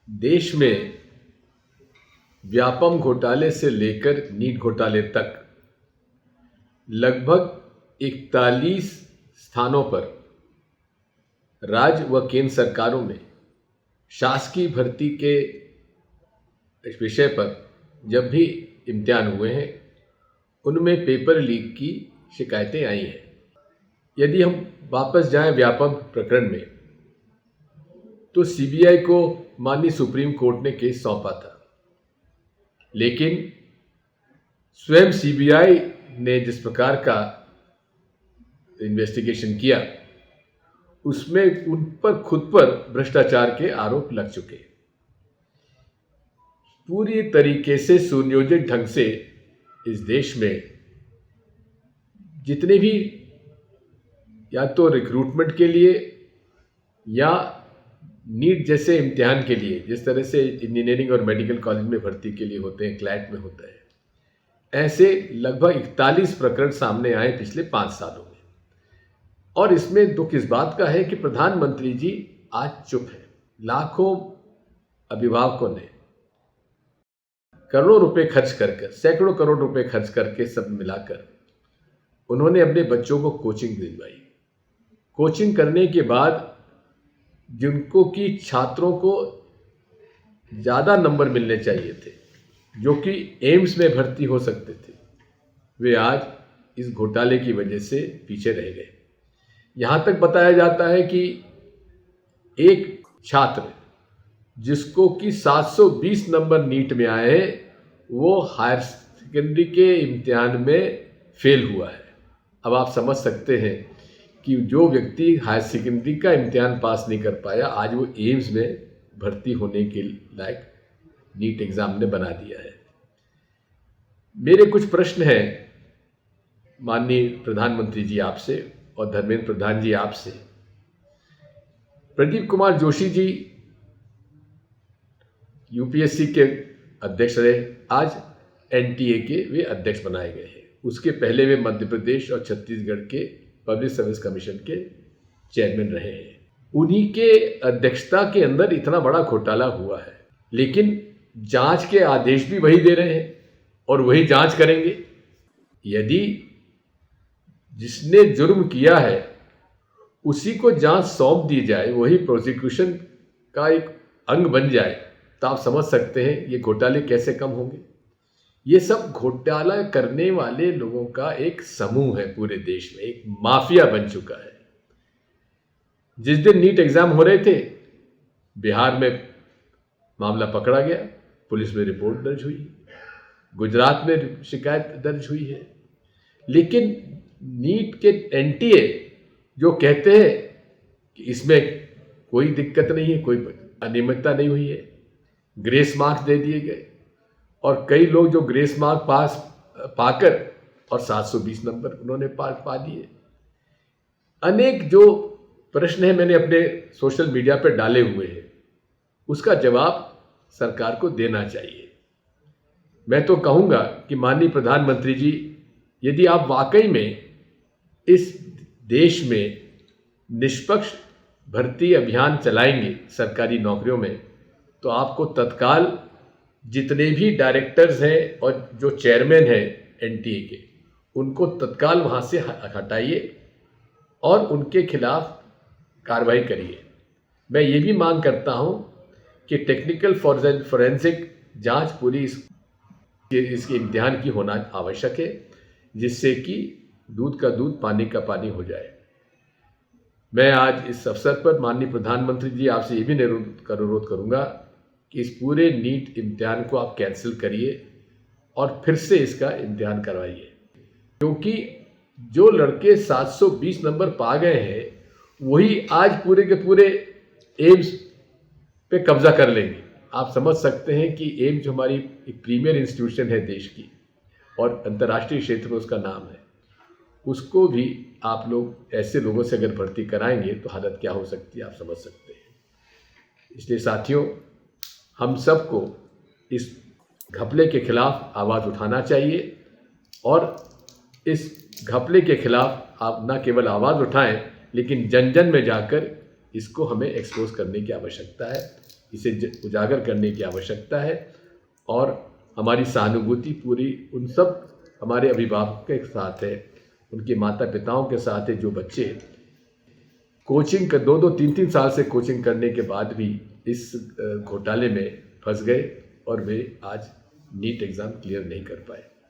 देश में व्यापम घोटाले से लेकर नीट घोटाले तक लगभग 41 स्थानों पर राज्य व केंद्र सरकारों में शासकीय भर्ती के विषय पर जब भी इम्तिहान हुए हैं उनमें पेपर लीक की शिकायतें आई हैं। यदि हम वापस जाएं व्यापम प्रकरण में, तो सीबीआई को माननीय सुप्रीम कोर्ट ने केस सौंपा था, लेकिन स्वयं सीबीआई ने जिस प्रकार का इन्वेस्टिगेशन किया उसमें उन पर खुद पर भ्रष्टाचार के आरोप लग चुके। पूरी तरीके से सुनियोजित ढंग से इस देश में जितने भी या तो रिक्रूटमेंट के लिए या नीट जैसे इम्तिहान के लिए, जिस तरह से इंजीनियरिंग और मेडिकल कॉलेज में भर्ती के लिए होते हैं, क्लैट में होता है, ऐसे लगभग 41 प्रकरण सामने आए पिछले 5 सालों में। और इसमें दुख इस बात का है कि प्रधानमंत्री जी आज चुप हैं। लाखों अभिभावकों ने करोड़ों रुपए खर्च करके, सैकड़ों करोड़ रुपए खर्च करके सब मिलाकर उन्होंने अपने बच्चों को कोचिंग दिलवाई। कोचिंग करने के बाद जिनको कि छात्रों को ज़्यादा नंबर मिलने चाहिए थे, जो कि एम्स में भर्ती हो सकते थे, वे आज इस घोटाले की वजह से पीछे रह गए। यहाँ तक बताया जाता है कि एक छात्र जिसको कि 720 नंबर नीट में आए हैं, वो हायर सेकेंडरी के इम्तिहान में फेल हुआ है। अब आप समझ सकते हैं कि जो व्यक्ति हायर सेकेंडरी का इम्तिहान पास नहीं कर पाया, आज वो एम्स में भर्ती होने के लायक नीट एग्ज़ाम ने बना दिया है। मेरे कुछ प्रश्न हैं माननीय प्रधानमंत्री जी आपसे और धर्मेंद्र प्रधान जी आपसे। प्रदीप कुमार जोशी जी यूपीएससी के अध्यक्ष रहे, आज एनटीए के वे अध्यक्ष बनाए गए हैं। उसके पहले वे मध्य प्रदेश और छत्तीसगढ़ के पब्लिक सर्विस कमीशन के चेयरमैन रहे हैं। उन्हीं के अध्यक्षता के अंदर इतना बड़ा घोटाला हुआ है, लेकिन जांच के आदेश भी वही दे रहे हैं और वही जांच करेंगे। यदि जिसने जुर्म किया है उसी को जांच सौंप दी जाए, वही प्रोसिक्यूशन का एक अंग बन जाए, तो आप समझ सकते हैं ये घोटाले कैसे कम होंगे। ये सब घोटाला करने वाले लोगों का एक समूह है, पूरे देश में एक माफिया बन चुका है। जिस दिन नीट एग्जाम हो रहे थे, बिहार में मामला पकड़ा गया, पुलिस में रिपोर्ट दर्ज हुई, गुजरात में शिकायत दर्ज हुई है। लेकिन नीट के एनटीए जो कहते हैं कि इसमें कोई दिक्कत नहीं है, कोई अनियमितता नहीं हुई है, ग्रेस मार्क्स दे दिए गए, और कई लोग जो ग्रेस मार्क पास पाकर और 720 नंबर उन्होंने पा दिए। अनेक जो प्रश्न हैं मैंने अपने सोशल मीडिया पर डाले हुए हैं, उसका जवाब सरकार को देना चाहिए। मैं तो कहूँगा कि माननीय प्रधानमंत्री जी, यदि आप वाकई में इस देश में निष्पक्ष भर्ती अभियान चलाएंगे सरकारी नौकरियों में, तो आपको तत्काल जितने भी डायरेक्टर्स हैं और जो चेयरमैन हैं एनटीए के, उनको तत्काल वहाँ से हटाइए और उनके खिलाफ कार्रवाई करिए। मैं ये भी मांग करता हूँ कि टेक्निकल फॉरेंसिक जांच पूरी इसके इम्तिहान की होना आवश्यक है, जिससे कि दूध का दूध पानी का पानी हो जाए। मैं आज इस अवसर पर माननीय प्रधानमंत्री जी आपसे ये भी अनुरोध करूँगा कि इस पूरे नीट इम्तिहान को आप कैंसिल करिए और फिर से इसका इम्तिहान करवाइए, क्योंकि जो लड़के 720 नंबर पा गए हैं वही आज पूरे के पूरे एम्स पे कब्जा कर लेंगे। आप समझ सकते हैं कि एम्स जो हमारी एक प्रीमियर इंस्टीट्यूशन है देश की और अंतर्राष्ट्रीय क्षेत्र में उसका नाम है, उसको भी आप लोग ऐसे लोगों से अगर भर्ती कराएंगे तो हालत क्या हो सकती है आप समझ सकते हैं। इसलिए साथियों, हम सबको इस घपले के खिलाफ आवाज़ उठाना चाहिए और इस घपले के खिलाफ आप न केवल आवाज़ उठाएं, लेकिन जन जन में जाकर इसको हमें एक्सपोज करने की आवश्यकता है। इसे उजागर करने की आवश्यकता है और हमारी सहानुभूति पूरी उन सब हमारे अभिभावकों के साथ है, उनके माता पिताओं के साथ है जो बच्चे कोचिंग कर 2-2 3-3 साल से कोचिंग करने के बाद भी इस घोटाले में फंस गए और वे आज नीट एग्ज़ाम क्लियर नहीं कर पाए।